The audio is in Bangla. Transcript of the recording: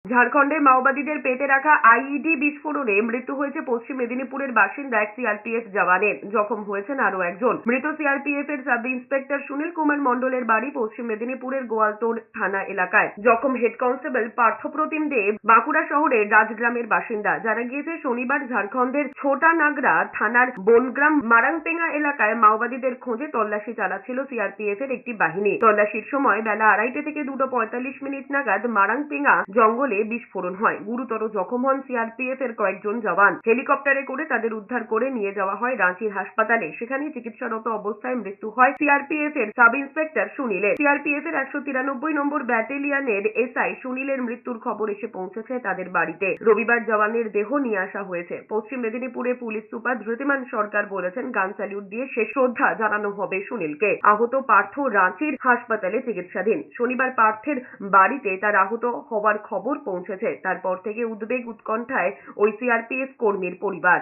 ঝাড়খণ্ডে মাওবাদীদের পেতে রাখা আইইডি বিস্ফোরণে মৃত্যু হয়েছে পশ্চিম মেদিনীপুরের বাসিন্দা এক সিআরপিএফ জওয়ানের। জখম হয়েছেন আরো একজন। মৃত সিআরপিএফ এর সাব ইন্সপেক্টর সুনীল কুমার মণ্ডলের বাড়ি পশ্চিম মেদিনীপুরের গোয়ালতোড় থানা এলাকায়। জখম হেড কনস্টেবল পার্থপ্রতিম দেব বাঁকুড়া শহরের রাজগ্রামের বাসিন্দা। জানা গিয়েছে, শনিবার ঝাড়খণ্ডের ছোটা নাগরা থানার বনগ্রাম মারাংপেঙ্গা এলাকায় মাওবাদীদের খোঁজে তল্লাশি চালাচ্ছিল সিআরপিএফ এর একটি বাহিনী। তল্লাশির সময় বেলা 2:30 থেকে 2:45 নাগাদ মারাংপেঙ্গা জঙ্গলে বিস্ফোরণ হয়। গুরুতর জখম হন সিআরপিএফ এর কয়েকজন জওয়ান। হেলিকপ্টারে করে তাদের উদ্ধার করে নিয়ে যাওয়া হয় রাঁচির হাসপাতালে। সেখানে চিকিৎসারত অবস্থায় মৃত্যু হয় সিআরপিএফ এর সাব ইন্সপেক্টর সুনীলের। সিআরপিএফ এর 193 নম্বর ব্যাটালিয়নের এসআই সুনীলের মৃত্যুর খবর এসে পৌঁছেছে তাদের বাড়িতে। রবিবার জওয়ানের দেহ নিয়ে আসা হয়েছে। পশ্চিম মেদিনীপুরে পুলিশ সুপার ধৃতিমান সরকার বলেছেন, গান স্যালিউট দিয়ে শেষ শ্রদ্ধা জানানো হবে সুনীলকে। আহত পার্থ রাঁচির হাসপাতালে চিকিৎসাধীন। শনিবার পার্থের বাড়িতে তার আহত হওয়ার খবর পৌঁছেছে। তারপর থেকে উদ্বেগ উৎকণ্ঠায় ওই সিআরপিএফ কর্মীর পরিবার।